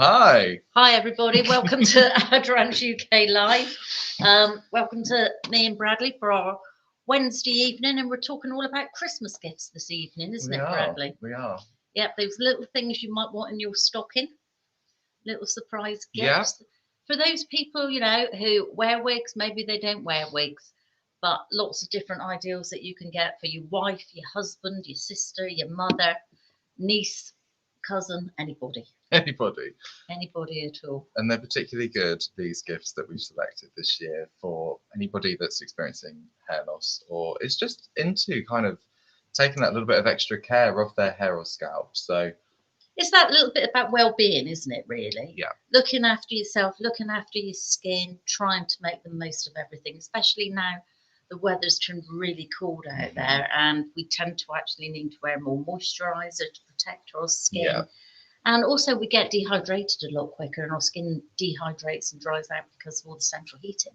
Hi. Hi everybody, welcome to Adrens UK Live. Welcome to me and Bradley for our Wednesday evening, and we're talking all about Christmas gifts this evening, isn't it, Bradley? We are. Yep, those little things you might want in your stocking, little surprise Yep. gifts. For those people, who wear wigs, maybe they don't wear wigs, but lots of different ideals that you can get for your wife, your husband, your sister, your mother, niece, cousin, anybody at all. And they're particularly good, these gifts that we've selected this year, for anybody that's experiencing hair loss or is just into kind of taking that little bit of extra care of their hair or scalp. So it's that little bit about well-being, isn't it, really? Yeah. Looking after yourself, looking after your skin, trying to make the most of everything, especially now the weather's turned really cold out there, and we tend to actually need to wear more moisturizer to protect our skin. Yeah. And also we get dehydrated a lot quicker, and our skin dehydrates and dries out because of all the central heating.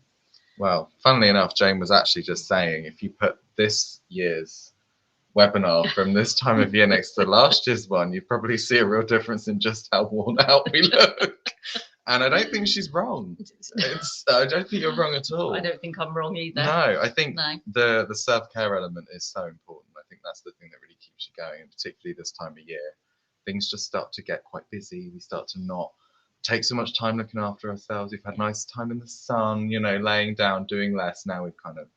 Well, funnily enough, Jane was actually just saying, if you put this year's webinar from this time of year next to last year's one, you'd probably see a real difference in just how worn out we look. And I don't think she's wrong. I don't think you're wrong at all. I don't think I'm wrong either. No, I think the self-care element is so important. I think that's the thing that really keeps you going, and particularly this time of year. Things just start to get quite busy. We start to not take so much time looking after ourselves. We've had nice time in the sun, laying down, doing less. Now we're kind of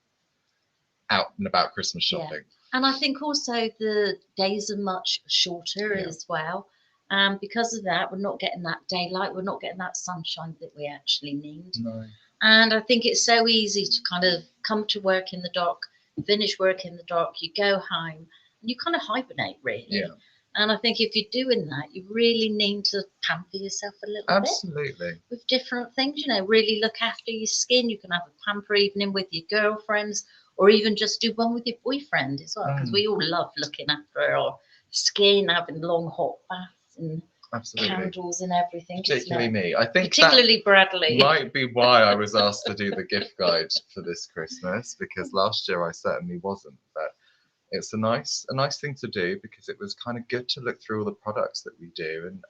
out and about Christmas shopping. Yeah. And I think also the days are much shorter as well. And because of that, we're not getting that daylight. We're not getting that sunshine that we actually need. No. And I think it's so easy to kind of come to work in the dark, finish work in the dark, you go home, and you kind of hibernate, really. Yeah. And I think if you're doing that, you really need to pamper yourself a little Absolutely. bit with different things. Really look after your skin. You can have a pamper evening with your girlfriends, or even just do one with your boyfriend as well, because we all love looking after our skin, having long hot baths and candles and everything. Particularly me. I think particularly Bradley might be why I was asked to do the gift guide for this Christmas, because last year I certainly wasn't. But it's a nice thing to do, because it was kind of good to look through all the products that we do and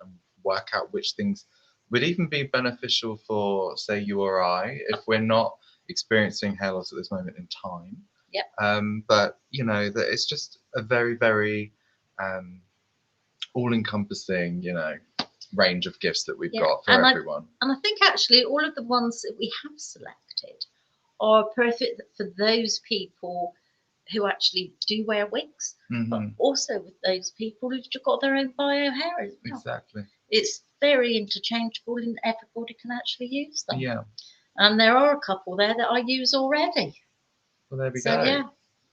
work out which things would even be beneficial for, say, you or I, if we're not experiencing hair loss at this moment in time. Yep. But that it's just a very, very all-encompassing, range of gifts that we've got for everyone. And I think actually all of the ones that we have selected are perfect for those people who actually do wear wigs, but also with those people who've got their own bio hair as well. Exactly. It's very interchangeable, and everybody can actually use them. Yeah. And there are a couple there that I use already. Well, there we go.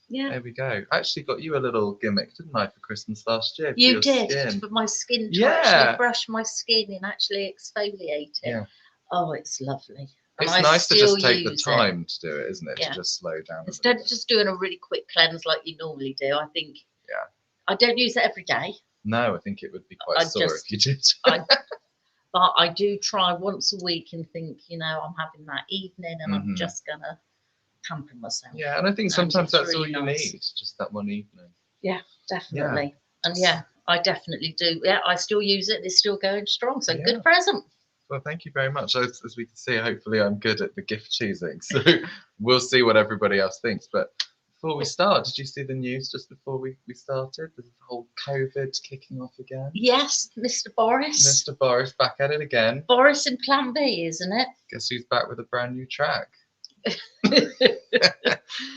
Yeah. There we go. I actually got you a little gimmick, didn't I, for Christmas last year? You did, for my skin to actually brush my skin and actually exfoliate it. Yeah. Oh, it's lovely. It's nice to just take the time to do it, isn't it? Yeah. To just slow down. Instead of just doing a really quick cleanse like you normally do, I think. Yeah. I don't use it every day. No, I think it would be quite sore if you did. But I do try once a week and think, I'm having that evening and I'm just going to pamper myself. Yeah, and I think sometimes that's really all you need, just that one evening. Yeah, definitely. Yeah. And I definitely do. Yeah, I still use it. It's still going strong. So good present. Well, thank you very much. As we can see, hopefully I'm good at the gift choosing. So we'll see what everybody else thinks. But before we start, did you see the news just before we started? The whole COVID kicking off again? Yes, Mr. Boris. Mr. Boris back at it again. Boris in Plan B, isn't it? Guess who's back with a brand new track?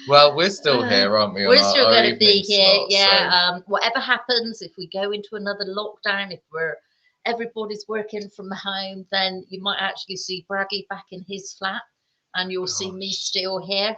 Well, we're still here, aren't we? We're still going to be here. Slot, so. Whatever happens, if we go into another lockdown, if everybody's working from home, then you might actually see Bradley back in his flat, and you'll see me still here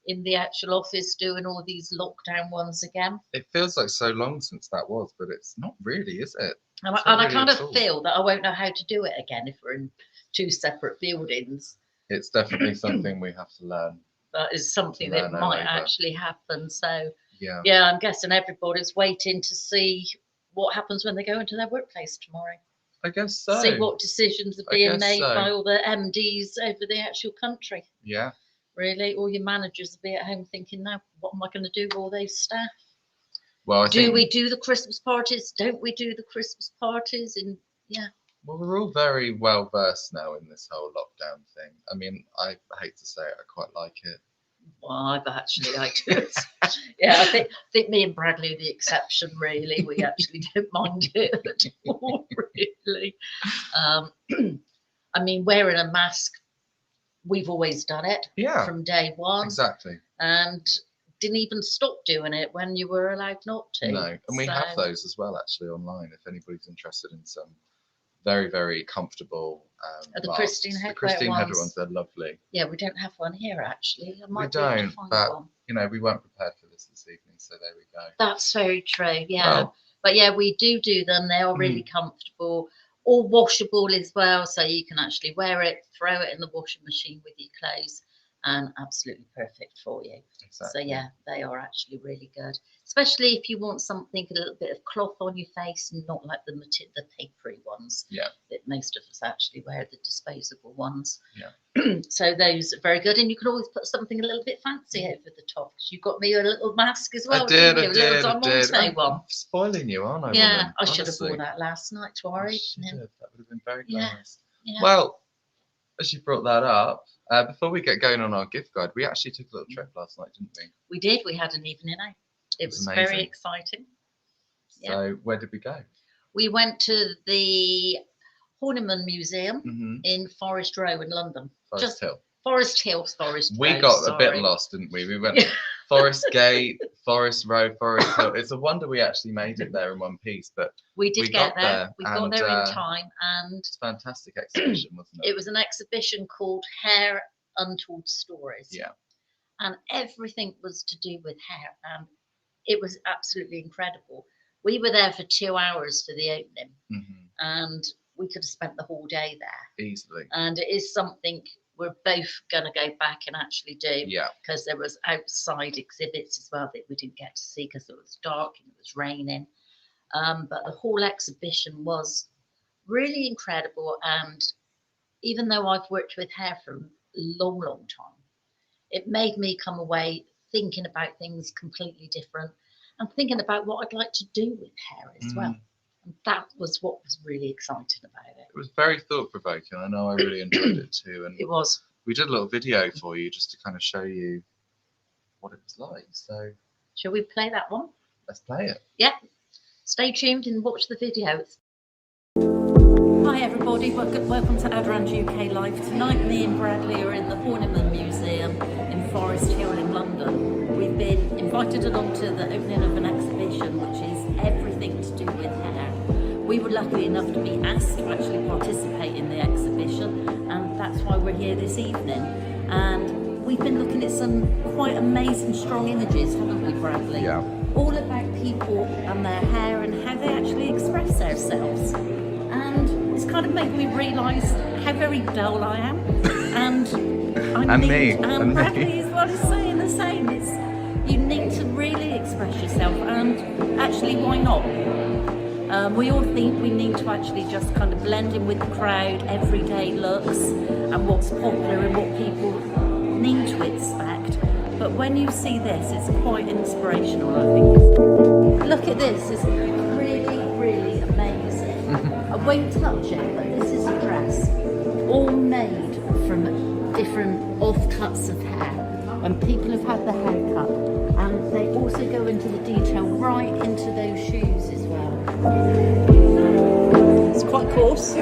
in the actual office doing all these lockdown ones again. It feels like so long since that was, but it's not really, is it? And I kind of feel that I won't know how to do it again if we're in two separate buildings. It's definitely something we have to learn. That is something that might actually happen. So yeah, I'm guessing everybody's waiting to see what happens when they go into their workplace tomorrow. I guess so. See what decisions are being made by all the MDs over the actual country. Yeah. Really, all your managers will be at home thinking, now, what am I going to do with all those staff? Well, do we do the Christmas parties? Don't we do the Christmas parties? And Well, we're all very well versed now in this whole lockdown thing. I mean, I hate to say it, I quite like it. Well, I've actually liked it. Yeah, I think me and Bradley are the exception, really. We actually don't mind it at all, really. I mean, wearing a mask, we've always done it from day one. Exactly. And didn't even stop doing it when you were allowed not to. No, and we have those as well, actually, online, if anybody's interested in some very, very comfortable the masks. Christine Headwear The Christine ones. Headwear ones, they're lovely. Yeah, we don't have one here, actually. I might We be able to don't, find but, one. you know, we weren't prepared for this evening, so there we go. That's very true, yeah. Well, but yeah, we do them. They are really comfortable. All washable as well, so you can actually wear it, throw it in the washing machine with your clothes, and absolutely perfect for you. Exactly. So yeah, they are actually really good, especially if you want something, a little bit of cloth on your face, and not like the papery ones. Yeah. That most of us actually wear, the disposable ones. Yeah. So those are very good, and you can always put something a little bit fancy over the top. You got me a little mask as well. I did. One. I'm spoiling you, aren't I? Yeah, woman? I should have Honestly. worn that last night to our You evening. should. That would have been very Yeah. nice. Yeah. Well, as you brought that up, before we get going on our gift guide, we actually took a little trip last night, didn't we? We did. We had an evening out. It was amazing. very exciting. Yeah. So where did we go? We went to the Horniman Museum in Forest Row in London. Forest Hill. Forest Hill. We got a bit lost, didn't we? We went Forest Gate, Forest Row, Forest Hill. It's a wonder we actually made it there in one piece, but we got there. We got there in time, and it's a fantastic exhibition, wasn't it? It was an exhibition called Hair Untold Stories. Yeah. And everything was to do with hair, and it was absolutely incredible. We were there for 2 hours for the opening, and we could have spent the whole day there easily. And it is something we're both going to go back and actually do. Yeah. Because there was outside exhibits as well that we didn't get to see because it was dark and it was raining. But the whole exhibition was really incredible. And even though I've worked with hair for a long, long time, it made me come away thinking about things completely different and thinking about what I'd like to do with hair as well. And that was what was really exciting about it. It was very thought-provoking. I know I really enjoyed it too. And it was. We did a little video for you just to kind of show you what it was like. So shall we play that one? Let's play it. Yeah. Stay tuned and watch the video. Hi everybody, welcome to Aderans UK Live. Tonight me and Bradley are in the Horniman Museum in Forest Hill in London. We've been invited along to the opening of an exhibition which is everything to do with hair. We were lucky enough to be asked to actually participate in the exhibition, and that's why we're here this evening. And we've been looking at some quite amazing strong images, haven't we, Bradley? Yeah. All about people and their hair and how they actually express themselves. And it's kind of made me realise how very dull I am. And Bradley as well is saying the same. You need to really express yourself, and actually, why not? We all think we need to actually just kind of blend in with the crowd, everyday looks, and what's popular and what people need to expect. But when you see this, it's quite inspirational, I think. Look at this, it's really, really amazing. I won't touch it, but this is a dress, all made from different offcuts of hair. When people have had the hair cut, and they also go into the detail right into those shoes as well. It's quite coarse. I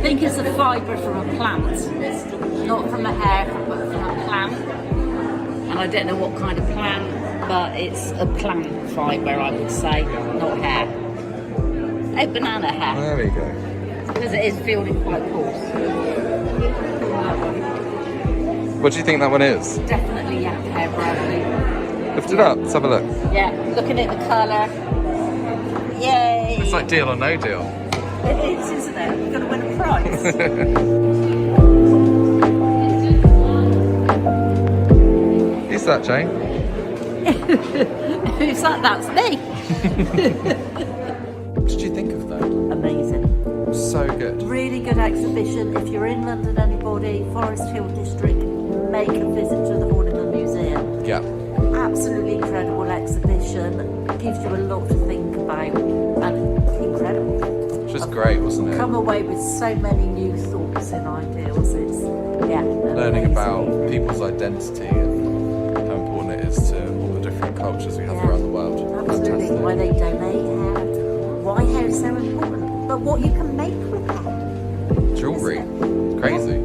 think it's a fibre from a plant, not from a hair, but from a plant. And I don't know what kind of plant, but it's a plant fibre, I would say, not hair. A banana hair. There we go. Because it is feeling quite coarse. What do you think that one is? Definitely yak hair, Bradley. Lift it up, let's have a look. Yeah, looking at the colour. Yay! It's like Deal or No Deal. It is, isn't it? You're going to win a prize. Who's that, Jane? Who's that? That's me. What did you think of that? Amazing. So good. Really good exhibition. If you're in London, anybody, Forest Hill District, make a visit to the Horniman Museum. Yeah. absolutely incredible exhibition. It gives you a lot to think about, and incredible. Which was great, wasn't it? Come away with so many new thoughts and ideals. It's Learning amazing. about people's identity and how important it is to all the different cultures we have around the world. Absolutely. Fantastic. Why they donate hair, why hair is so important, but what you can make with hair. Jewellery. Crazy.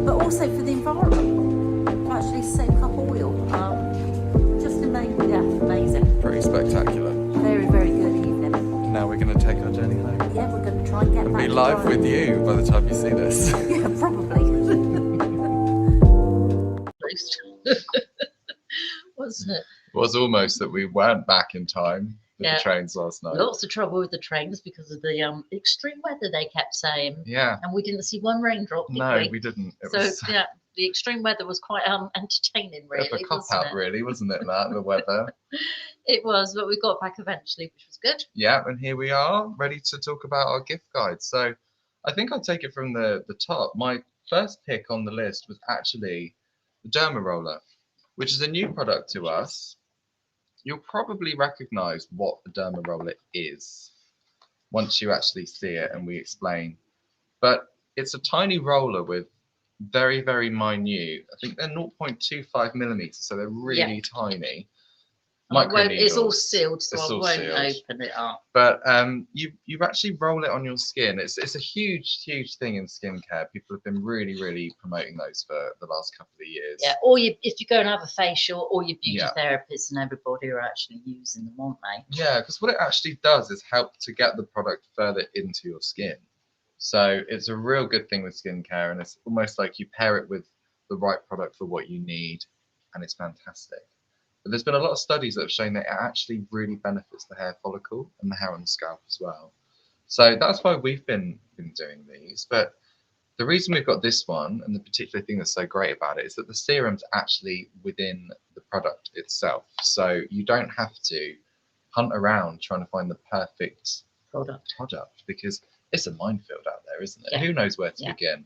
But also for the environment, to actually soak up oil. Just amazing. Yeah, amazing. Pretty spectacular. Very, very good evening. Now we're going to take our journey home. Yeah, we're going to try and get And back be to live Durham. with you by the time you see this. Yeah, probably. Wasn't it? It was almost that we weren't back in time with Yeah. the trains last night. Lots of trouble with the trains because of the extreme weather they kept saying, Yeah. and we didn't see one raindrop, did No, we? we didn't. It So was yeah, the extreme weather was quite entertaining, a really. bit of a cop wasn't out, it? really, wasn't it? That the weather. It was, but we got back eventually, which was good. Yeah, and here we are, ready to talk about our gift guide. So, I think I'll take it from the top. My first pick on the list was actually the Derma Roller, which is a new product to us. You'll probably recognise what the Derma Roller is once you actually see it and we explain. But it's a tiny roller with very, very minute. I think they're 0.25 millimeters, so they're really tiny. It's all Microneedles. sealed, so It's I all won't sealed. open it up. But you actually roll it on your skin. It's a huge thing in skincare. People have been really promoting those for the last couple of years. Yeah, or if you go and have a facial, or your beauty Yeah. therapists and everybody are actually using them, aren't they? Yeah, because what it actually does is help to get the product further into your skin. So it's a real good thing with skincare, and it's almost like you pair it with the right product for what you need, and it's fantastic. But there's been a lot of studies that have shown that it actually really benefits the hair follicle and the hair on the scalp as well. So that's why we've been doing these. But the reason we've got this one, and the particular thing that's so great about it, is that the serum's actually within the product itself. So you don't have to hunt around trying to find the perfect Product. because it's a minefield out there, isn't it? Yeah. Who knows where to Yeah. begin?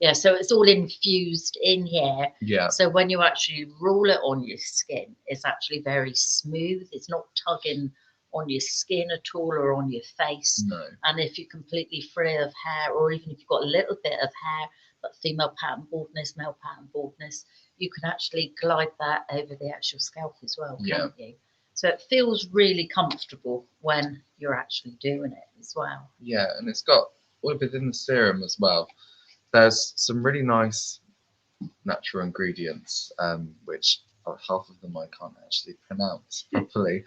Yeah, so it's all infused in here. Yeah. So when you actually roll it on your skin, it's actually very smooth. It's not tugging on your skin at all or on your face. No. And if you're completely free of hair, or even if you've got a little bit of hair, but female pattern baldness, male pattern baldness, you can actually glide that over the actual scalp as well, can't you? So it feels really comfortable when you're actually doing it as well. Yeah, and it's got within the serum as well. There's some really nice natural ingredients, which half of them I can't actually pronounce properly.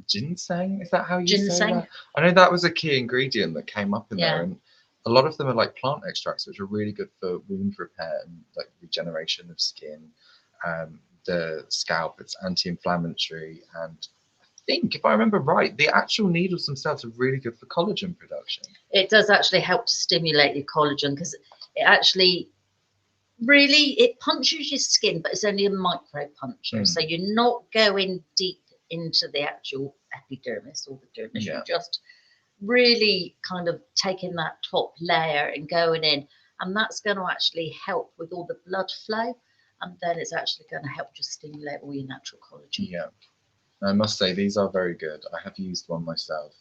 Ginseng, is that how you say Ginseng. that? I know that was a key ingredient that came up in Yeah. there, and a lot of them are like plant extracts, which are really good for wound repair and like regeneration of skin. The scalp, it's anti-inflammatory, and I think, if I remember right, the actual needles themselves are really good for collagen production. It does actually help to stimulate your collagen, because it actually really, it punches your skin, but it's only a micro puncher. So you're not going deep into the actual epidermis or the dermis. Yeah. You're just really kind of taking that top layer and going in, and that's going to actually help with all the blood flow, and then it's actually going to help just stimulate all your natural collagen. Yeah, I must say these are very good. I have used one myself.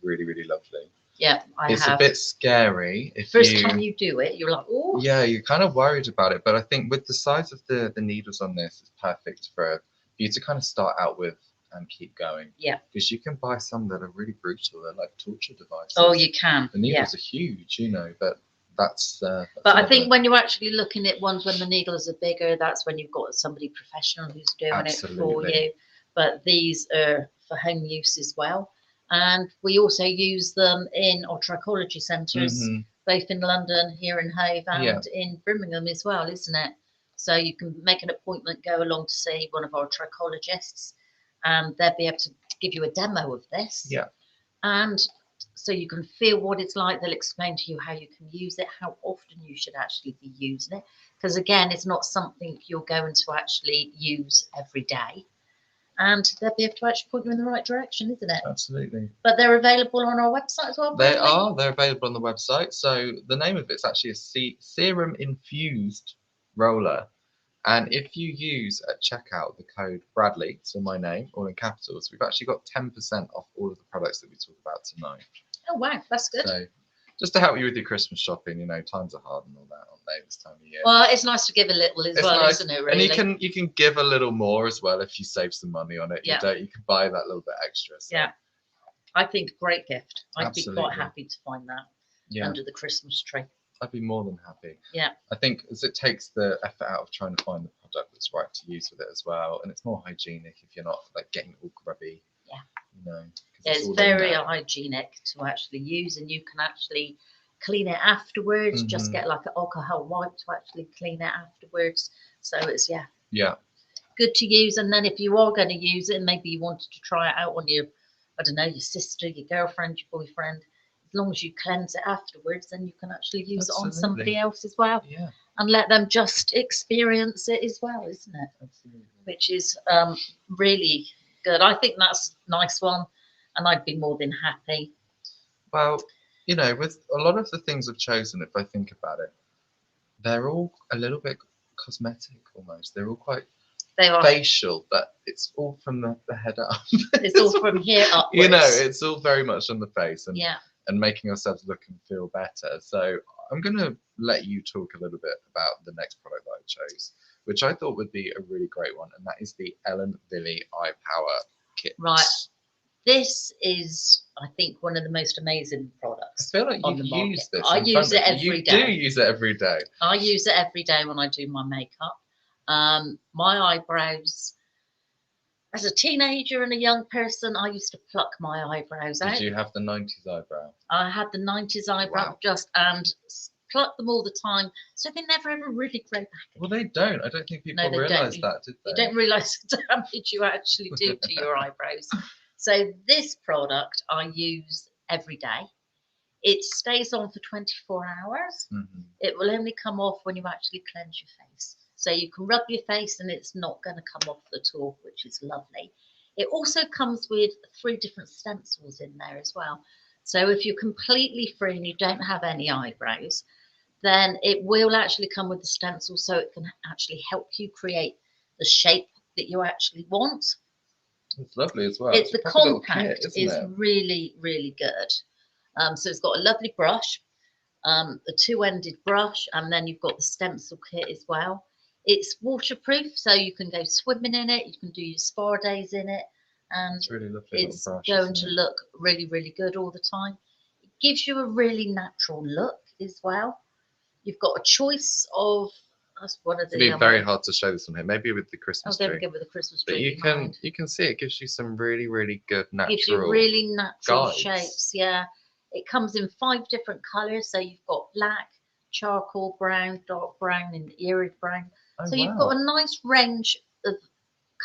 Really lovely. Yeah, It's a bit scary if First time you do it, you're like, oh. Yeah, you're kind of worried about it, but I think with the size of the needles on this, it's perfect for you to kind of start out with and keep going. Yeah. Because you can buy some that are really brutal. They're like torture devices. Oh, you can. The needles are huge, but that's but I think when you're actually looking at ones when the needles are bigger, that's when you've got somebody professional who's doing it for you. But these are for home use as well. And we also use them in our trichology centres, both in London, here in Hove, and in Birmingham as well, isn't it? So you can make an appointment, go along to see one of our trichologists, and they'll be able to give you a demo of this. Yeah. And so you can feel what it's like. They'll explain to you how you can use it, how often you should actually be using it. Because again, it's not something you're going to actually use every day. And they'll be able to actually point you in the right direction, isn't it? Absolutely. But they're available on our website as well. They are. They're available on the website. So the name of it's actually a serum infused roller. And if you use at checkout the code Bradley, so my name, all in capitals, we've actually got 10% off all of the products that we talk about tonight. Oh wow, that's good. So just to help you with your Christmas shopping, you know, times are hard and all that, aren't they, this time of year? Well, it's nice to give a little as It's well, nice. isn't it? Really. And you can give a little more as well if you save some money on it. Yeah. You can buy that little bit extra. So. Yeah. I think great gift. I'd be quite Absolutely. happy to find that Yeah. under the Christmas tree. I'd be more than happy. Yeah. I think as it takes the effort out of trying to find the product that's right to use with it as well, and it's more hygienic if you're not like getting it all grubby. Yeah. You know. Yeah, it's all in very there. hygienic to actually use, and you can actually clean it afterwards. Just Mhm. get like an alcohol wipe to actually clean it afterwards. So it's Yeah. good to use. And then if you are going to use it, and maybe you wanted to try it out on your, I don't know, your sister, your girlfriend, your boyfriend, as long as you cleanse it afterwards, then you can actually use it on somebody Absolutely. else as well, Yeah. and let them just experience it as well, isn't it? Absolutely. Which is really good. I think that's a nice one, and I'd be more than happy. Well, you know, with a lot of the things I've chosen, if I think about it, they're all a little bit cosmetic almost. They're all quite They are. facial, but it's all from the head up. It's all from here upwards. You know, it's all very much on the face and, Yeah. and making ourselves look and feel better. So I'm going to let you talk a little bit about the next product that I chose, which I thought would be a really great one, and that is the Ellen Villy Eye Power Kit. Right. This is, I think, one of the most amazing I products. feel like on you've the market. used this. I in use front it of you. every You day. do use it every day. I use it every day when I do my makeup. My eyebrows, as a teenager and a young person, I used to pluck my eyebrows out. Did you have the 90s eyebrow? I had the 90s eyebrow Wow. and pluck them all the time, so they never ever really grow back. Well, they don't. I don't think people they realise don't. that, did they? You don't realise the damage you actually do to your eyebrows. So this product I use every day. It stays on for 24 hours. Mm-hmm. It will only come off when you actually cleanse your face. So you can rub your face and it's not going to come off at all, which is lovely. It also comes with 3 different stencils in there as well. So if you're completely free and you don't have any eyebrows, then it will actually come with the stencil, so it can actually help you create the shape that you actually want. It's lovely as well. It's the a proper little compact kit, isn't is it? really, really good. So it's got a lovely brush, a 2-ended brush, and then you've got the stencil kit as well. It's waterproof, so you can go swimming in it, you can do your spa days in it, and It's really lovely. it's little brush, going isn't to it? look really, really good all the time. It gives you a really natural look as well. You've got a choice of, that's one of It'd the... be very hard to show this on here. Maybe with the I'll Christmas go tree. with the Christmas But tree. you can see it gives you some really, really good natural. Gives you really natural guides. shapes, yeah. It comes in 5 different colours. So you've got black, charcoal brown, dark brown, and irid brown. Oh, So you've wow. got a nice range of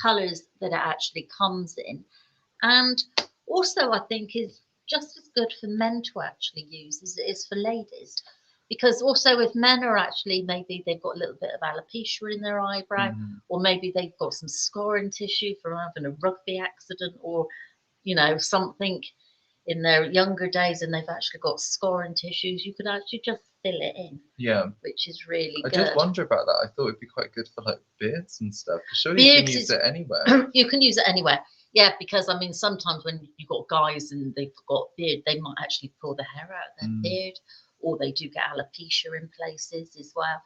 colours that it actually comes in. And also I think is just as good for men to actually use as it is for ladies. Because also if men are actually, maybe they've got a little bit of alopecia in their eyebrow, Mhm. or maybe they've got some scarring tissue from having a rugby accident, or, you know, something in their younger days and they've actually got scarring tissues, you could actually just fill it in, Yeah. which is really I good. did wonder about that. I thought it'd be quite good for like beards and stuff. 'Cause surely you can Beards use is- it anywhere. You can use it anywhere. Yeah, because I mean, sometimes when you've got guys and they've got beard, they might actually pull the hair out of their Mm. beard, or they do get alopecia in places as well.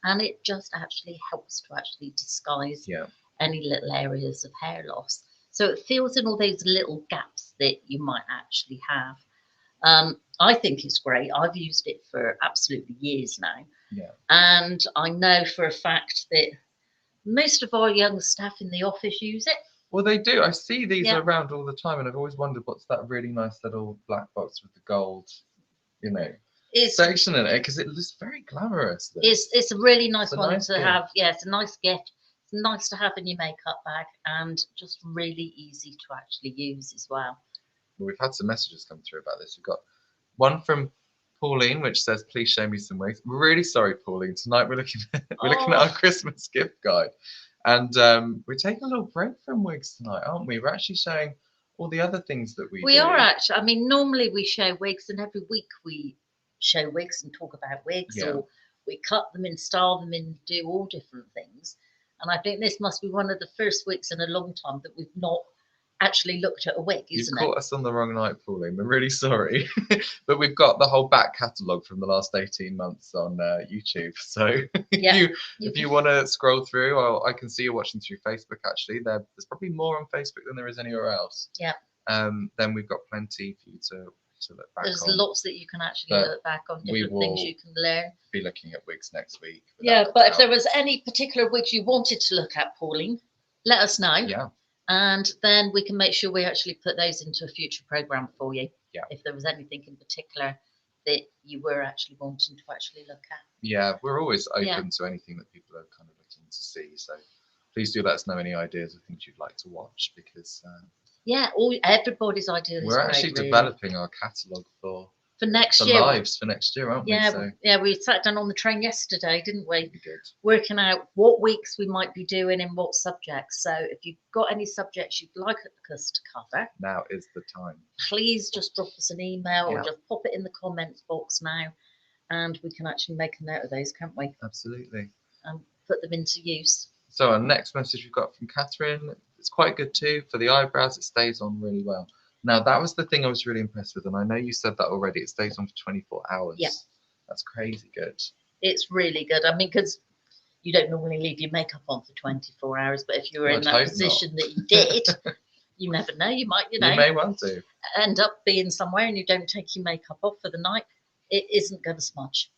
And it just actually helps to actually disguise Yeah. any little areas of hair loss. So it fills in all those little gaps that you might actually have. I think it's great. I've used it for absolutely years now. Yeah. And I know for a fact that most of our young staff in the office use it. Well, they do. I see these Yeah. around all the time, and I've always wondered what's that really nice little black box with the gold, you know, It's section in it, because it looks very glamorous. This. it's a really nice It's a one nice to gift. have. Yeah, it's a nice gift. It's nice to have in your makeup bag, and just really easy to actually use as well. We've had some messages come through about this. We've got one from Pauline, which says, "Please show me some wigs." We're really sorry, Pauline. Tonight we're looking at our Christmas gift guide, and we're taking a little break from wigs tonight, aren't we? We're actually showing all the other things that we We do. are actually. I mean, normally we show wigs, and every week we show wigs and talk about wigs, Yeah. or we cut them and style them and do all different things. And I think this must be one of the first weeks in a long time that we've not actually looked at a wig, You've isn't caught us on the wrong night, Pauline. We're really sorry. But we've got the whole back catalogue from the last 18 months on YouTube. So Yeah. if you want to scroll through, or I can see you're watching through Facebook, actually. There's probably more on Facebook than there is anywhere else. Yeah. Then we've got plenty for you to look back There's on. lots that you can actually But look back on, we different things will you can learn. Be looking at wigs next week. Yeah, without but if doubt. there was any particular wigs you wanted to look at, Pauline, let us know. Yeah. And then we can make sure we actually put those into a future program for you. Yeah. If there was anything in particular that you were actually wanting to actually look at. Yeah, we're always open Yeah. to anything that people are kind of looking to see. So please do let us know any ideas or things you'd like to watch, because Yeah, everybody's idea is we're great, actually really. developing our catalogue for next year. lives for next year, aren't we? So Yeah, we sat down on the train yesterday, didn't we? we did. Working out what weeks we might be doing and what subjects. So if you've got any subjects you'd like us to cover, Now is the time. please just drop us an email or Yeah. just pop it in the comments box now, and we can actually make a note of those, can't we? Absolutely. And put them into use. So our next message we've got from Catherine, it's quite good too. For the eyebrows, it stays on really well. Now, that was the thing I was really impressed with, and I know you said that already. It stays on for 24 hours. Yeah. That's crazy good. It's really good. I mean, because you don't normally leave your makeup on for 24 hours, but if you're Well, in I'd that hope position that you did, you never know. You might, You may well do. end up being somewhere and you don't take your makeup off for the night. It isn't going to smudge.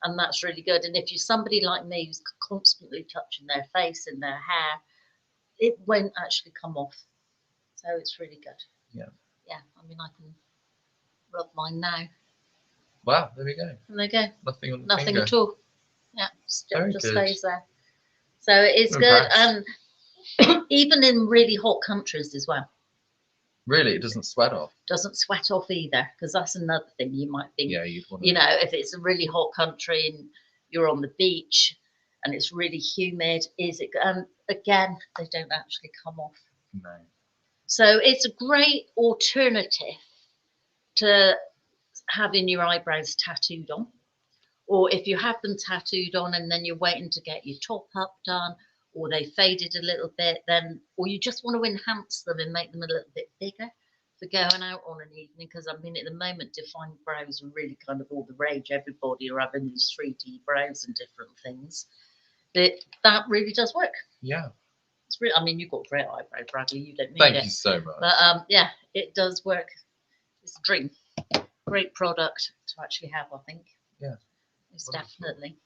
And that's really good. And if you're somebody like me who's constantly touching their face and their hair, it won't actually come off. So it's really good. Yeah. Yeah, I mean, I can rub mine now. Wow, there we go. And there you go. Nothing on the Nothing finger. at all. Yeah, Very just good. stays there. So it is I'm good. impressed. And even in really hot countries as well. Really, it doesn't sweat off. Doesn't sweat off either, because that's another thing you might think. Yeah, you'd want to. You know, if it's a really hot country and you're on the beach and it's really humid, and again, they don't actually come off. No. So it's a great alternative to having your eyebrows tattooed on. Or if you have them tattooed on and then you're waiting to get your top up done, or they faded a little bit, then, or you just want to enhance them and make them a little bit bigger for going out on an evening. Because I mean, at the moment, defined brows are really kind of all the rage. Everybody are having these 3D brows and different things. But that really does work. Yeah. It's really, I mean, you've got great eyebrow, Bradley. You don't need Thank it. you so much. But yeah, it does work. It's a dream. Great product to actually have, I think. Yeah. It's Wonderful. definitely.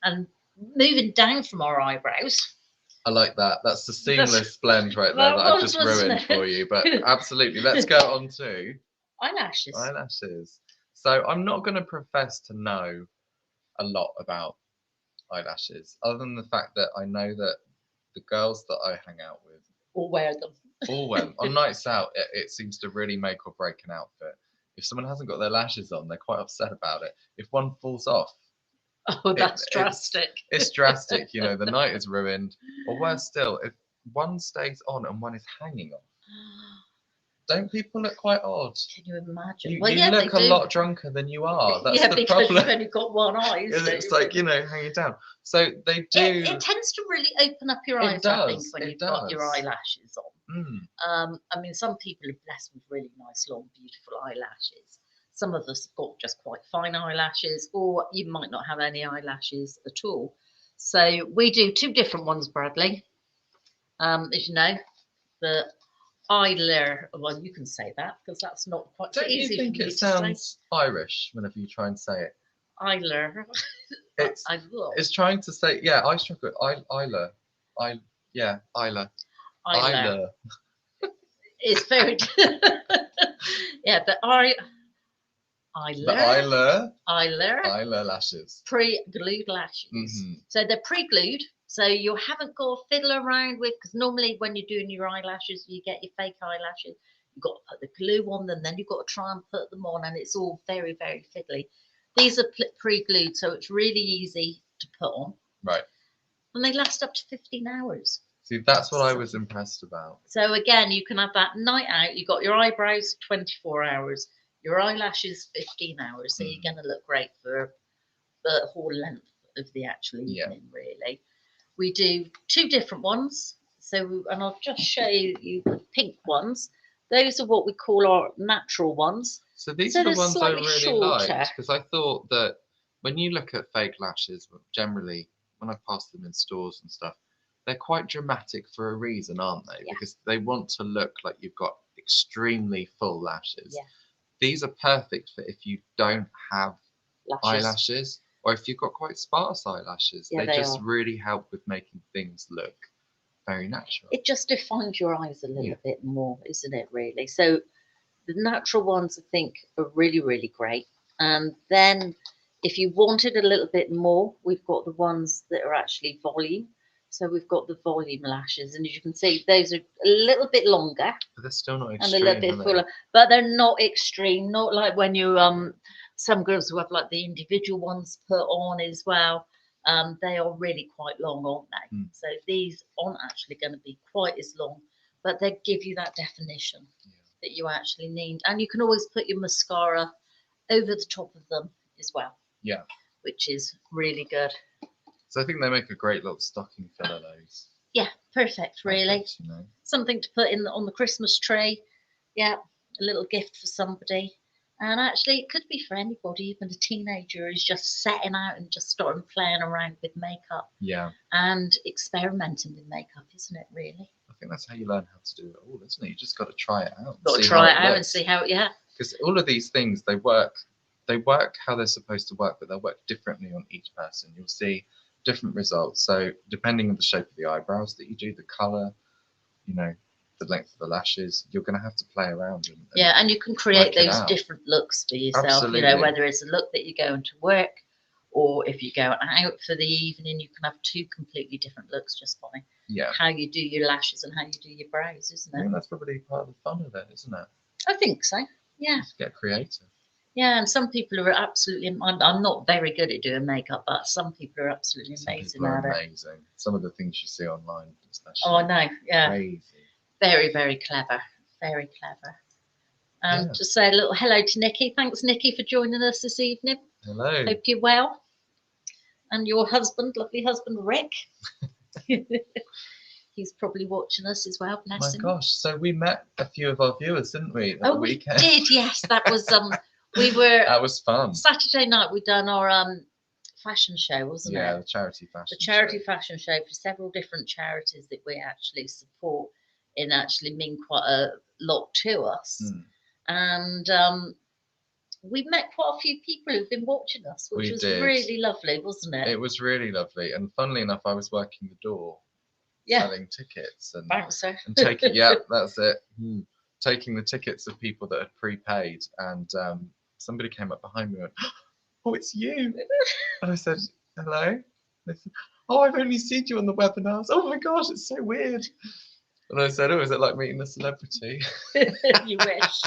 And moving down from our eyebrows. I like that. That's the seamless blend right there That that I've was, just wasn't ruined it? for you. But absolutely, let's go on to Eyelashes. eyelashes. So I'm not going to profess to know a lot about eyelashes, other than the fact that I know that the girls that I hang out with Or wear them. all went on nights out. It seems to really make or break an outfit. If someone hasn't got their lashes on, they're quite upset about it. If one falls off, Oh, that's drastic. it's drastic. You know, the night is ruined. Or worse still, if one stays on and one is hanging off, don't people look quite odd? Can you imagine? You, Well, you yeah, look they a do. lot drunker than you are. That's yeah, the because problem. you've only got one eye. It's Isn't it? like, you know, hanging down. So they do. It tends to really open up your It eyes, I think, does, when it you've got your does. eyelashes on. I mean, some people are blessed with really nice, long, beautiful eyelashes. Some of us have got just quite fine eyelashes, or you might not have any eyelashes at all. So we do two different ones, Bradley. As you know, the eyeliner. Well, you can say that because that's not quite so Don't you easy think for me it to say. sounds Irish whenever you try and say it? Eyeliner. It's I will. it's trying to say, yeah, I struggle. Isla. Yeah, Isla. Eyeliner. It's very. Yeah, but eyeliner. The Eyeliner. lashes. Pre-glued lashes. Mhm. So they're pre-glued, so you haven't got to fiddle around with, because normally when you're doing your eyelashes, you get your fake eyelashes, you've got to put the glue on them, then you've got to try and put them on, and it's all very, very fiddly. These are pre-glued, so it's really easy to put on. Right. And they last up to 15 hours. See, that's what I was impressed about. So again, you can have that night out, you've got your eyebrows 24 hours, your eyelashes 15 hours, so you're going to look great for the whole length of the actual evening, really. We do 2 different ones. So, and I'll just show you the pink ones. Those are what we call our natural ones. So these So are the they're ones I slightly really liked, shorter. because I thought that when you look at fake lashes, generally when I pass them in stores and stuff, they're quite dramatic for a reason, aren't they? Yeah. Because they want to look like you've got extremely full lashes. Yeah. These are perfect for if you don't have Lashes. eyelashes, or if you've got quite sparse eyelashes. Yeah, they they just are. really help with making things look very natural. It just defines your eyes a little Yeah. bit more, isn't it, really? So the natural ones, I think, are really, really great. And then if you wanted a little bit more, we've got the ones that are actually volume. So we've got the volume lashes, and as you can see, those are a little bit longer But they're still not and extreme, a little bit are they? fuller, but they're not extreme. Not like when you some girls who have like the individual ones put on as well. They are really quite long, aren't they? Mm. So these aren't actually going to be quite as long, but they give you that definition that you actually need. And you can always put your mascara over the top of them as well. Yeah. Which is really good. So I think they make a great little stocking filler, those. Yeah, perfect, really. Perfect, you know. Something to put in on the Christmas tree. Yeah, a little gift for somebody. And actually, it could be for anybody, even a teenager who's just setting out and just starting playing around with makeup Yeah. and experimenting with makeup, isn't it, really? I think that's how you learn how to do it all, isn't it? You just got to try it out. Got to try it out and see how, yeah. Because all of these things, they work how they're supposed to work, but they'll work differently on each person. You'll see different results. So depending on the shape of the eyebrows that you do, the colour, you know, the length of the lashes, you're going to have to play around. Yeah, and you can create work it those out. different looks for yourself. Absolutely. You know, whether it's a look that you're going to work, or if you go out for the evening, you can have 2 completely different looks just by how you do your lashes and how you do your brows, isn't I it? think that's probably part of the fun of it, isn't it? I think so. Yeah. Just get creative. Yeah, and some people are absolutely. I'm not very good at doing makeup, but some people are absolutely amazing Some people at are it. amazing. Some of the things you see online, especially. Oh, I know. Yeah. Crazy. Very, very clever. Very clever. And just say a little hello to Nikki. Thanks, Nikki, for joining us this evening. Hello. Hope you're well. And your husband, lovely husband, Rick. He's probably watching us as well. Bless him. My gosh! So we met a few of our viewers, didn't we? At the weekend. We did. Yes, that was we were. That was fun. Saturday night we done our fashion show, wasn't it? Yeah, the charity fashion. The charity fashion show for several different charities that we actually support. It actually mean quite a lot to us, and we met quite a few people who've been watching us, which was really lovely, wasn't it? It was really lovely, and funnily enough, I was working the door, selling tickets and bouncer, and taking that's it. Taking the tickets of people that had prepaid, and somebody came up behind me and went, "Oh, it's you!" And I said, "Hello." They said, "Oh, I've only seen you on the webinars." Oh my gosh, it's so weird. And I said, "Oh, is it like meeting a celebrity?" You wish.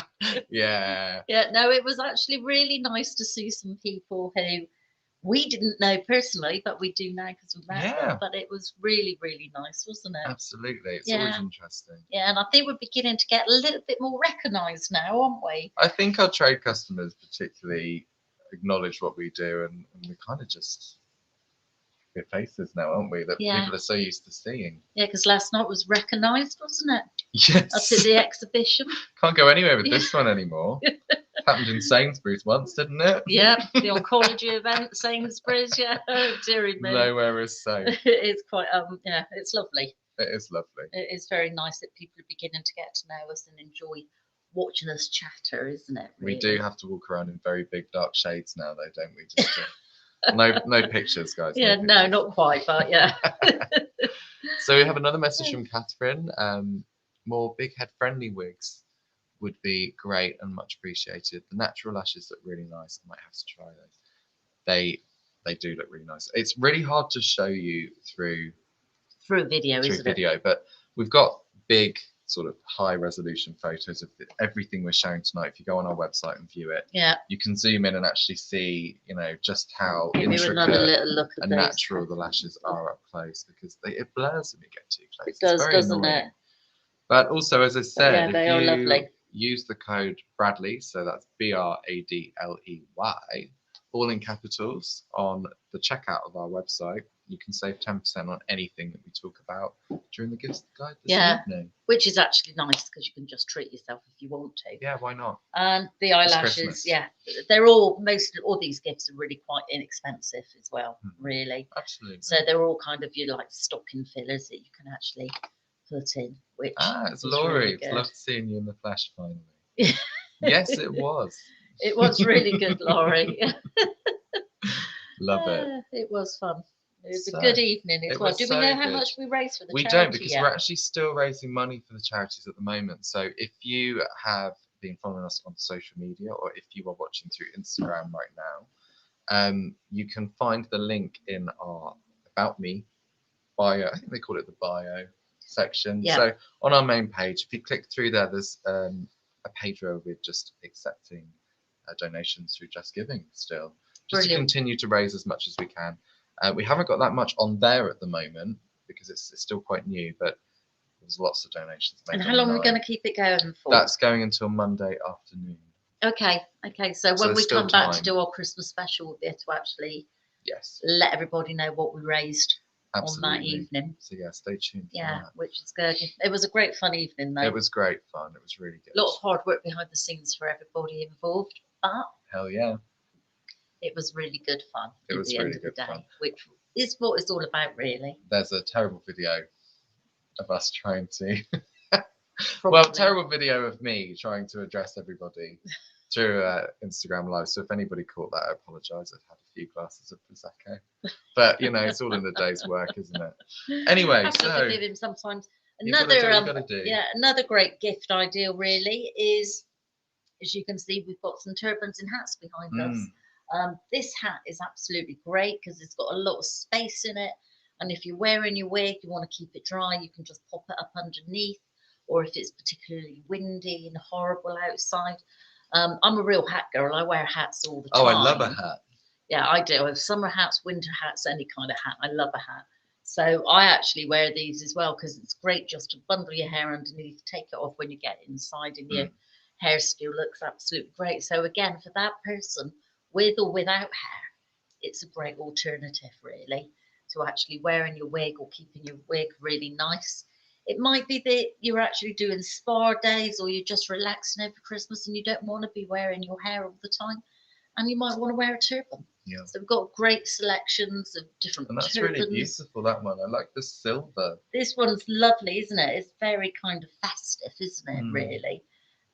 Yeah. Yeah, no, it was actually really nice to see some people who we didn't know personally, but we do now because we met them. But it was really, really nice, wasn't it? Absolutely. It's always interesting. Yeah, and I think we're beginning to get a little bit more recognised now, aren't we? I think our trade customers particularly acknowledge what we do, and we kind of just we're faces now, aren't we? That people are so used to seeing. Yeah, because last night was recognised, wasn't it? Yes. Up at the exhibition. Can't go anywhere with this one anymore. Happened in Sainsbury's once, didn't it? Yeah, the oncology event, Sainsbury's. Yeah, oh, dearie me. Nowhere is safe. It's quite yeah, it's lovely. It is lovely. It is very nice that people are beginning to get to know us and enjoy watching us chatter, isn't it? Really? We do have to walk around in very big dark shades now, though, don't we? Just no pictures, guys. Yeah, no, not quite, but yeah. So we have another message from Catherine. More big head friendly wigs would be great and much appreciated. The natural lashes look really nice. I might have to try those. They do look really nice. It's really hard to show you through video, isn't it? But we've got big sort of high resolution photos of everything we're showing tonight. If you go on our website and view it, you can zoom in and actually see, you know, just how intricate and natural the lashes are up close, because it blurs when you get too close. It does, doesn't it? But also, as I said, they are lovely. Use the code Bradley, so that's BRADLEY, all in capitals on the checkout of our website. You can save 10% on anything that we talk about during the gift guide this evening. Which is actually nice because you can just treat yourself if you want to. Yeah, why not? And the It's eyelashes, Christmas. yeah, they're all these gifts are really quite inexpensive as well, really. Absolutely. So they're all kind of your like stocking fillers that you can actually put in. Which it's is Laurie. really It's good. loved seeing you in the flesh finally. Yes, it was. It was really good, Laurie. Love it. It was fun. It was So, a good evening as it well. was Do we so know how good. much we raised for the We charity don't, because yet? we're actually still raising money for the charities at the moment. So if you have been following us on social media, or if you are watching through Instagram right now, you can find the link in our About Me bio. I think they call it the bio section. Yeah. So on our main page, if you click through there, there's a page where we're just accepting donations through Just Giving still, just to continue to raise as much as we can. We haven't got that much on there at the moment because it's still quite new, but there's lots of donations made. And how long are we going to keep it going for? That's going until Monday afternoon. Okay. So when we come back to do our Christmas special, we'll be able to actually let everybody know what we raised on that evening. So yeah, stay tuned. Yeah, which is good. It was a great fun evening though. It was great fun. It was really good. A lot of hard work behind the scenes for everybody involved, but hell yeah, it was really good fun. It was really good fun, which is what it's all about, really. There's a terrible video of us trying to. Probably. Well, terrible video of me trying to address everybody through Instagram Live. So if anybody caught that, I apologise. I've had a few glasses of Prosecco, but you know, it's all in the day's work, isn't it? Anyway, have to so forgive him sometimes. Another great gift idea really is, as you can see, we've got some turbans and hats behind us. This hat is absolutely great because it's got a lot of space in it, and if you're wearing your wig, you want to keep it dry, you can just pop it up underneath. Or if it's particularly windy and horrible outside. I'm a real hat girl. I wear hats all the time. Oh, I love a hat. Yeah, I do. I have summer hats, winter hats, any kind of hat. I love a hat. So I actually wear these as well because it's great just to bundle your hair underneath, take it off when you get inside, and your hair still looks absolutely great. So again, for that person with or without hair, it's a great alternative really to actually wearing your wig or keeping your wig really nice. It might be that you're actually doing spa days or you're just relaxing over Christmas and you don't want to be wearing your hair all the time, and you might want to wear a turban. Yeah. So we've got great selections of different turbans. And that's turbans. really beautiful, that one. I like the silver. This one's lovely, isn't it? It's very kind of festive, isn't it, really?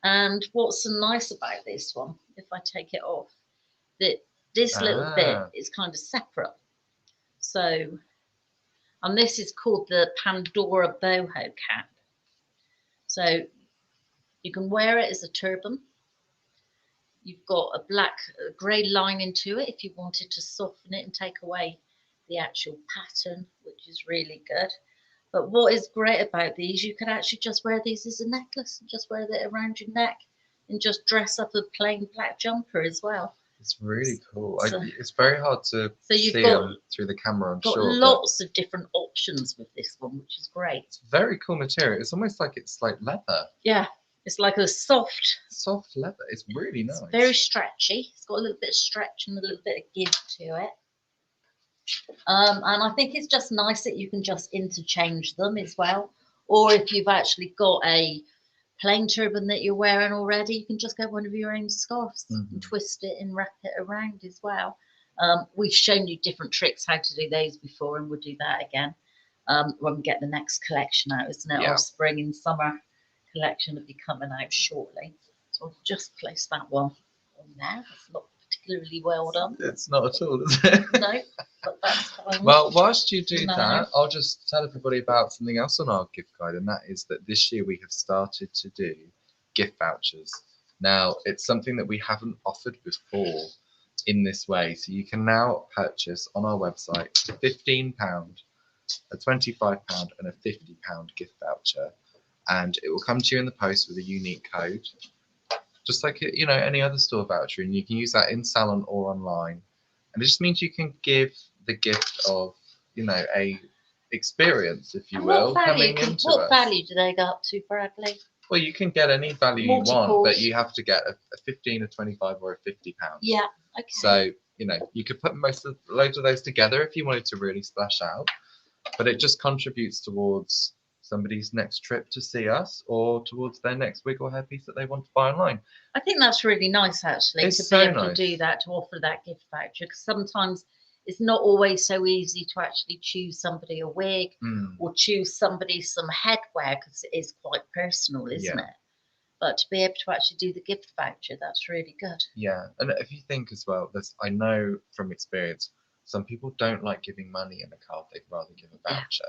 And what's so nice about this one, if I take it off, that this little bit is kind of separate. So... and this is called the Pandora boho cap. So you can wear it as a turban. You've got a grey line into it if you wanted to soften it and take away the actual pattern, which is really good. But what is great about these, you can actually just wear these as a necklace and just wear it around your neck and just dress up a plain black jumper as well. It's really cool. It's very hard to see through the camera, I'm sure. Got lots of different options with this one, which is great. It's very cool material. It's almost like it's like leather. Yeah, it's like a soft leather. It's really nice. It's very stretchy. It's got a little bit of stretch and a little bit of give to it. And I think it's just nice that you can just interchange them as well. Or if you've actually got a plain turban that you're wearing already, you can just get one of your own scarves and twist it and wrap it around as well. We've shown you different tricks how to do those before, and we'll do that again when we get the next collection out, isn't it? Yeah. Our spring and summer collection will be coming out shortly. So I'll just place that one on there. It's not particularly well done. It's not at all, is it? No, but that's fine. Well, whilst you do that, I'll just tell everybody about something else on our gift guide, and that is that this year we have started to do gift vouchers. Now, it's something that we haven't offered before in this way. So you can now purchase on our website £15, a £25 and a £50 gift voucher, and it will come to you in the post with a unique code, just like any other store voucher, and you can use that in salon or online. And it just means you can give the gift of a experience, if you will, coming into us. What value do they go up to, Bradley? Well, you can get any value you want, but you have to get a 15, a 25 or a £50. Yeah, okay. So you know, you could put loads of those together if you wanted to really splash out, but it just contributes towards somebody's next trip to see us or towards their next wig or hairpiece that they want to buy online. I think that's really nice, actually, It's to so be able to nice. do that, to offer that gift voucher, because sometimes it's not always so easy to actually choose somebody a wig or choose somebody some headwear, because it is quite personal, isn't it? But to be able to actually do the gift voucher, that's really good. Yeah, and if you think as well, I know from experience, some people don't like giving money in a card, they'd rather give a voucher.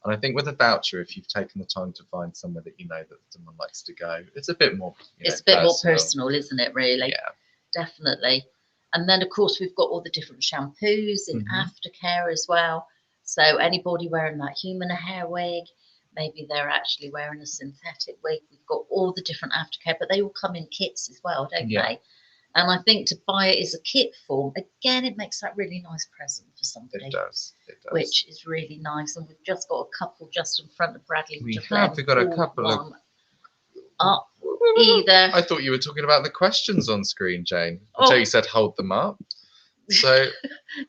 And I think with a voucher, if you've taken the time to find somewhere that you know that someone likes to go, it's a bit more it's a bit more personal, isn't it, really? Yeah. Definitely. And then, of course, we've got all the different shampoos in aftercare as well. So anybody wearing that human hair wig, maybe they're actually wearing a synthetic wig, we've got all the different aftercare, but they all come in kits as well, don't they? And I think to buy it as a kit form, again, it makes that really nice present for somebody. It does. Which is really nice. And we've just got a couple just in front of Bradley. We've got a couple of... Up either. I thought you were talking about the questions on screen, Jane. Oh. Until you said hold them up. So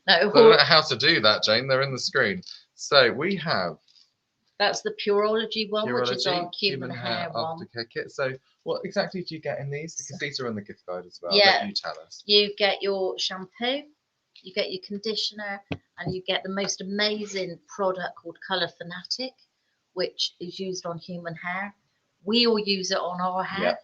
no, I don't know how to do that, Jane. They're in the screen. So we have... That's the Pureology one, which is our human hair one. Aftercare kit. So what exactly do you get in these? Because these are on the gift guide as well. Yeah. Let you tell us. You get your shampoo, you get your conditioner, and you get the most amazing product called Colour Fanatic, which is used on human hair. We all use it on our hair.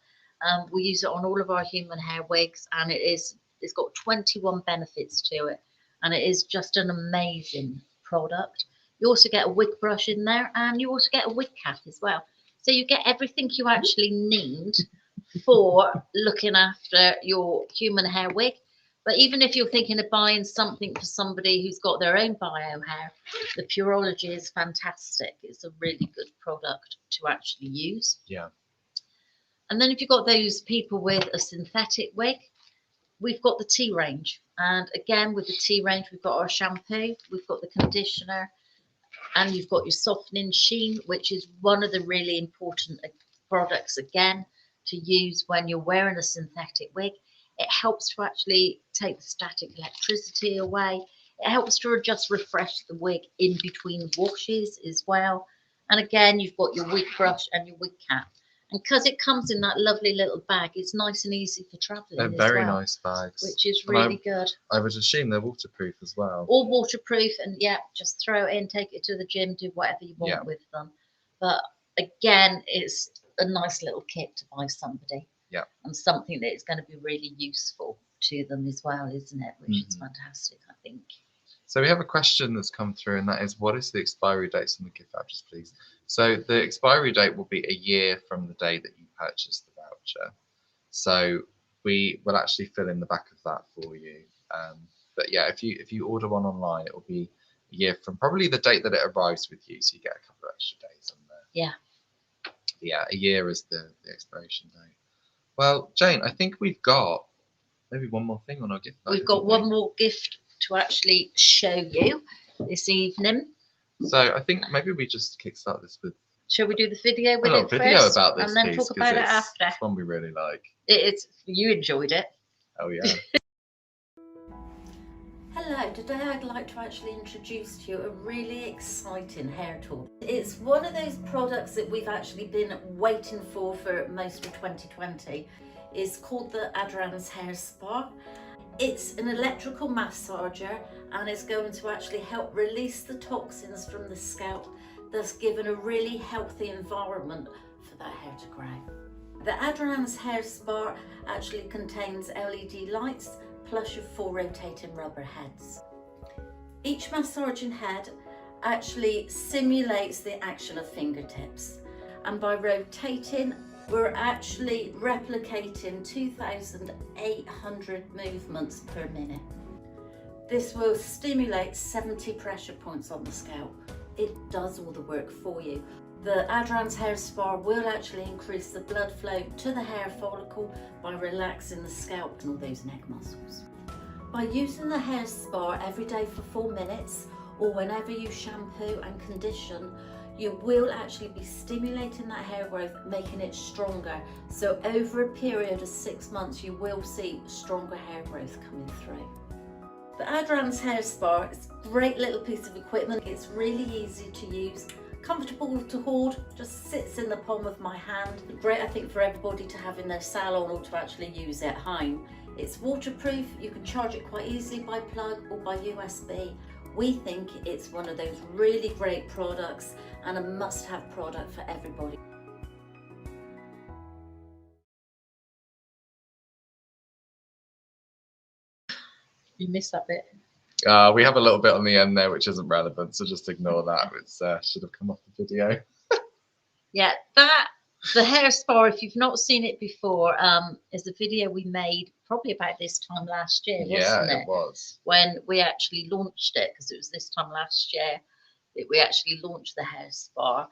We use it on all of our human hair wigs, and it's got 21 benefits to it, and it is just an amazing product. You also get a wig brush in there, and you also get a wig cap as well. So you get everything you actually need for looking after your human hair wig. But even if you're thinking of buying something for somebody who's got their own bio hair, the Pureology is fantastic. It's a really good product to actually use. Yeah. And then if you've got those people with a synthetic wig, we've got the tea range. And again, with the tea range, we've got our shampoo, we've got the conditioner, and you've got your softening sheen, which is one of the really important products, again, to use when you're wearing a synthetic wig. It helps to actually take the static electricity away. It helps to just refresh the wig in between washes as well. And again, you've got your wig brush and your wig cap. And because it comes in that lovely little bag, it's nice and easy for travelling. They're very nice bags. Which is really good. I would assume they're waterproof as well. All waterproof, and just throw it in, take it to the gym, do whatever you want with them. But again, it's a nice little kit to buy somebody. Yeah. And something that is going to be really useful to them as well, isn't it? Which is fantastic, I think. So we have a question that's come through, and that is, what is the expiry dates on the gift vouchers, please? So the expiry date will be a year from the day that you purchase the voucher. So we will actually fill in the back of that for you. But yeah, if you order one online, it will be a year from probably the date that it arrives with you. So you get a couple of extra days on there. Yeah. Yeah, a year is the expiration date. Well, Jane, I think we've got maybe one more thing on our gift voucher. We've got one more gift to actually show you this evening. So I think maybe we just kickstart this with... Shall we do the video with it video first? about this, and then please, talk about it after. It's one we really like. You enjoyed it. Oh yeah. Hello, today I'd like to actually introduce to you a really exciting hair tool. It's one of those products that we've actually been waiting for most of 2020. It's called the Aderans Hair Spa. It's an electrical massager, and it's going to actually help release the toxins from the scalp, thus giving a really healthy environment for that hair to grow. The Aderans Hair Spa actually contains LED lights plus your 4 rotating rubber heads. Each massaging head actually simulates the action of fingertips, and by rotating we're actually replicating 2,800 movements per minute. This will stimulate 70 pressure points on the scalp. It does all the work for you. The Adrens Hair Spa will actually increase the blood flow to the hair follicle by relaxing the scalp and all those neck muscles. By using the hair spa every day for 4 minutes, or whenever you shampoo and condition, you will actually be stimulating that hair growth, making it stronger. So over a period of 6 months, you will see stronger hair growth coming through. The Aderans hair spa is a great little piece of equipment. It's really easy to use, comfortable to hold, just sits in the palm of my hand. Great, I think, for everybody to have in their salon or to actually use at home. It's waterproof, you can charge it quite easily by plug or by USB. We think it's one of those really great products and a must-have product for everybody. You missed that bit. We have a little bit on the end there which isn't relevant, so just ignore that. It should have come off the video. Yeah, the hair spa, if you've not seen it before, is a video we made probably about this time last year, wasn't it? It was. When we actually launched it, because it was this time last year that we actually launched the hair spa.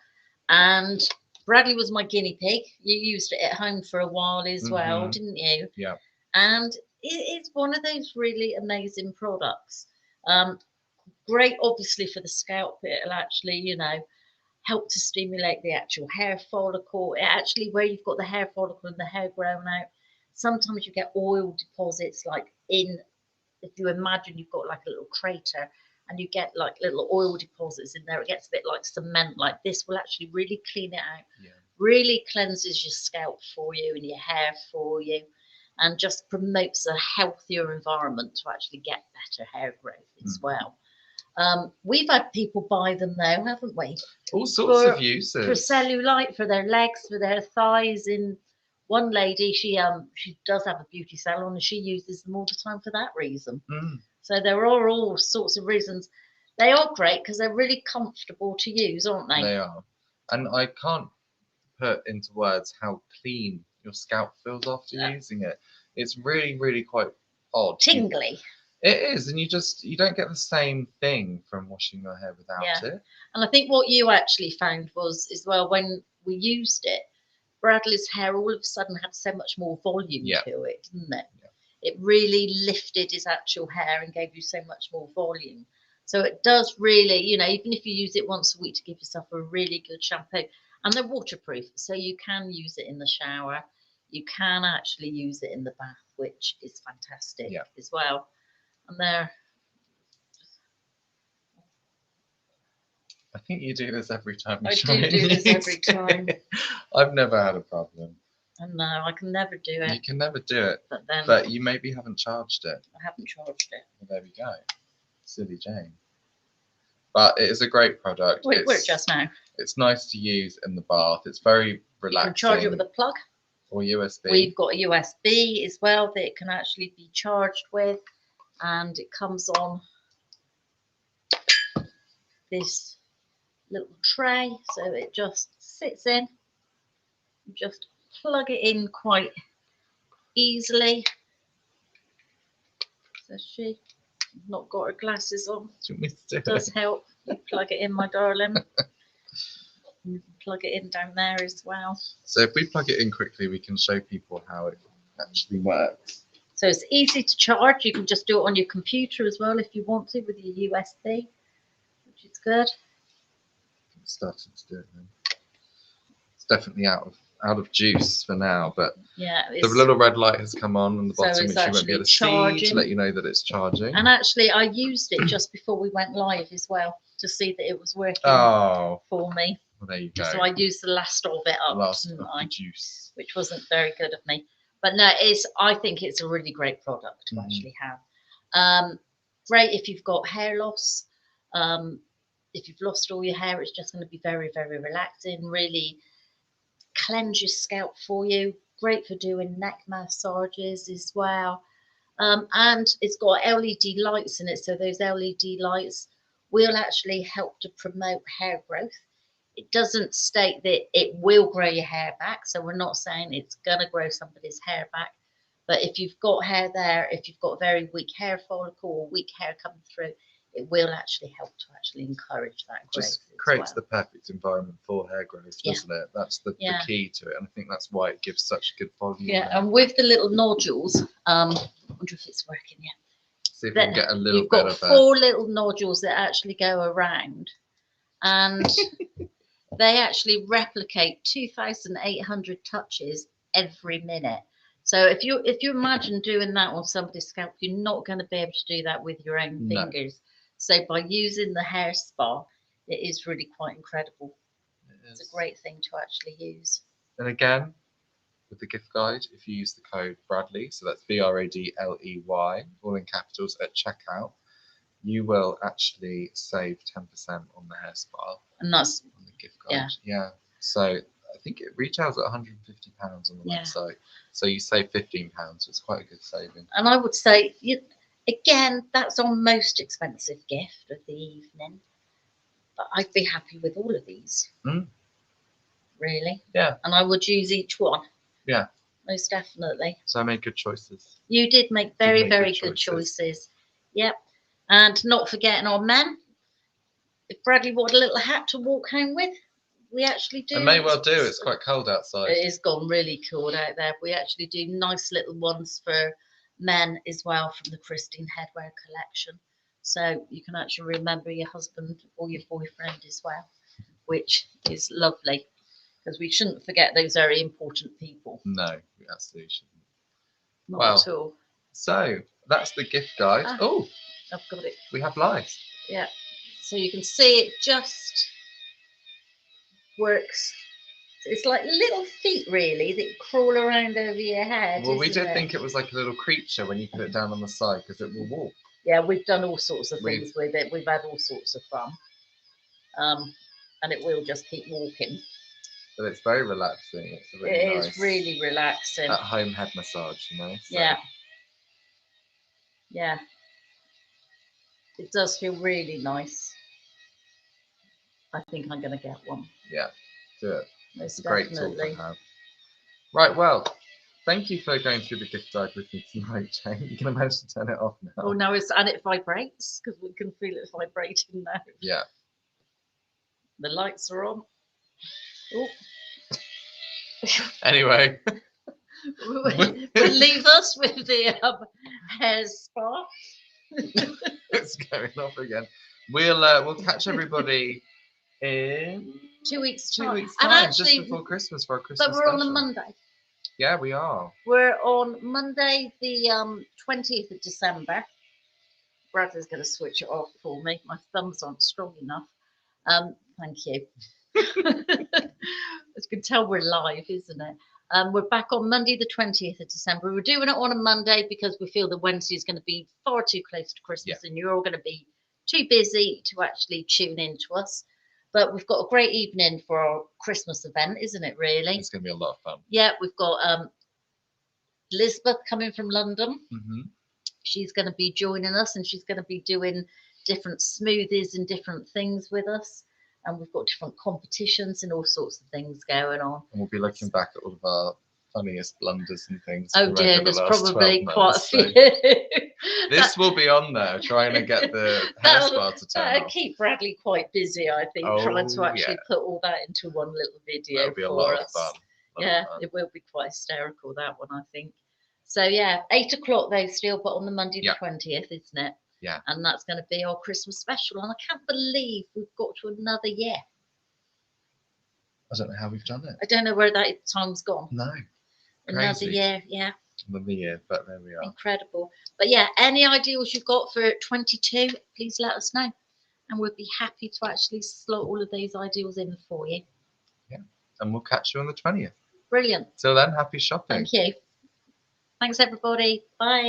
And Bradley was my guinea pig. You used it at home for a while as well, didn't you? Yeah. And it's one of those really amazing products. Great, obviously, for the scalp. It'll actually, you know, help to stimulate the actual hair follicle. It actually, where you've got the hair follicle and the hair grown out, sometimes you get oil deposits, like in, if you imagine you've got like a little crater and you get like little oil deposits in there, it gets a bit like cement. Like this will actually really clean it out. Yeah. Really cleanses your scalp for you and your hair for you, and just promotes a healthier environment to actually get better hair growth as well. We've had people buy them though, haven't we? All sorts of uses. For cellulite, for their legs, for their thighs. In one lady, she does have a beauty salon and she uses them all the time for that reason. So there are all sorts of reasons. They are great because they're really comfortable to use, aren't they? They are. And I can't put into words how clean your scalp feels after using it. It's really, really quite odd. Tingly. It is, and you don't get the same thing from washing your hair without it. And I think what you actually found was, as well, when we used it, Bradley's hair all of a sudden had so much more volume to it, didn't it? Yeah. It really lifted his actual hair and gave you so much more volume. So it does really, you know, even if you use it once a week to give yourself a really good shampoo, and they're waterproof, so you can use it in the shower. You can actually use it in the bath, which is fantastic as well. And there. I think you do this every time. I do this every time. I've never had a problem. And no, I can never do it. You can never do it. But you maybe haven't charged it. I haven't charged it. Well, there we go. Silly Jane. But it is a great product. Wait, we're just now. It's nice to use in the bath. It's very relaxing. You can charge it with a plug. Or USB. We've got a USB as well that it can actually be charged with. And it comes on this little tray, so it just sits in. You just plug it in quite easily. So she's not got her glasses on. It does help. You plug it in, my darling. You can plug it in down there as well. So if we plug it in quickly, we can show people how it actually works. So it's easy to charge. You can just do it on your computer as well if you want to with your USB, which is good. I'm starting to do it then. It's definitely out of juice for now, but the little red light has come on the bottom, which you won't be able to see, to let you know that it's charging. And actually, I used it just before we went live as well to see that it was working for me. Well, there you go. So I used the last of it up, the juice, which wasn't very good of me. But no, I think it's a really great product to actually have. Great if you've got hair loss. If you've lost all your hair, it's just going to be very, very relaxing. Really cleanse your scalp for you. Great for doing neck massages as well. And it's got LED lights in it. So those LED lights will actually help to promote hair growth. It doesn't state that it will grow your hair back. So we're not saying it's going to grow somebody's hair back. But if you've got hair there, if you've got very weak hair follicle or weak hair coming through, it will actually help to actually encourage that growth. Just creates the perfect environment for hair growth, doesn't it? That's the key to it. And I think that's why it gives such good volume. Yeah, and with the little nodules, I wonder if it's working yet. See if we can get a little bit of You've got 4 little nodules that actually go around. And they actually replicate 2,800 touches every minute. So if you imagine doing that on somebody's scalp, you're not going to be able to do that with your own No. fingers. So by using the hair spa, it is really quite incredible. It's a great thing to actually use. And again, with the gift guide, if you use the code Bradley, so that's Bradley, all in capitals at checkout, you will actually save 10% on the hair spa. And that's, on the gift guide. Yeah. So I think it retails at £150 on the Yeah. website. So you save £15. It's quite a good saving. and I would say, again, that's our most expensive gift of the evening. But I'd be happy with all of these. Mm. Really. Yeah. And I would use each one. Yeah. Most definitely. So I made good choices. You did make very, very good choices. Yep. And not forgetting our men. If Bradley wanted a little hat to walk home with, we actually do. I may well do. It's quite cold outside. It has gone really cold out there. We actually do nice little ones for men as well from the Christine Headwear collection. So you can actually remember your husband or your boyfriend as well, which is lovely because we shouldn't forget those very important people. No, we absolutely shouldn't. Not Well, at all. So that's the gift guide. Ah. Oh, I've got it. we have lights. Yeah. So you can see it just works. It's like little feet really that crawl around over your head. Well, we isn't did it? think it was like a little creature when you put it down on the side because it will walk. Yeah, we've done all sorts of things with it. We've had all sorts of fun. And it will just keep walking. But it's very relaxing. It's a really It nice is really relaxing. at-home head massage, you know. So. Yeah. Yeah. It does feel really nice. I think I'm going to get one. Yeah, do it. Most It's a great tool definitely. to have. Right, well, thank you for going through the gift guide with me tonight, Jane. You can manage to turn it off now. Oh, no, and it vibrates because we can feel it vibrating now. Yeah. The lights are on. Oh. Anyway. We'll leave us with the hair spa. It's going off again. We'll catch everybody in 2 weeks' 2 time. weeks' And time, actually, just before Christmas for our Christmas but we're on a special. Monday. Yeah, we are. We're on Monday, the 20th of December. Bradley's going to switch it off for me. My thumbs aren't strong enough. Thank you. As you can tell, we're live, isn't it? We're back on Monday, the 20th of December. We're doing it on a Monday because we feel that Wednesday is going to be far too close to Christmas and you're all going to be too busy to actually tune in to us. But we've got a great evening for our Christmas event, isn't it, really? It's going to be a lot of fun. Yeah, we've got Elizabeth coming from London. Mm-hmm. She's going to be joining us and she's going to be doing different smoothies and different things with us. And we've got different competitions and all sorts of things going on. And we'll be looking back at all of our funniest blunders and things. Oh dear, there's probably quite a few. This will be on there, trying to get the hair spa to turn That'll off. keep Bradley quite busy, I think, trying to actually put all that into one little video That'll be a for lot us. of fun. Yeah, it will be quite hysterical, that one, I think. So yeah, 8 o'clock though still, but on the Monday the 20th, isn't it? Yeah. And that's going to be our Christmas special. And I can't believe we've got to another year. I don't know how we've done it. I don't know where that time's gone. No. Another Crazy. year, yeah. Another year, but there we are. Incredible. But yeah, any ideas you've got for 22, please let us know. And we'll be happy to actually slot all of those ideals in for you. Yeah. And we'll catch you on the 20th. Brilliant. Till then, happy shopping. Thank you. Thanks, everybody. Bye.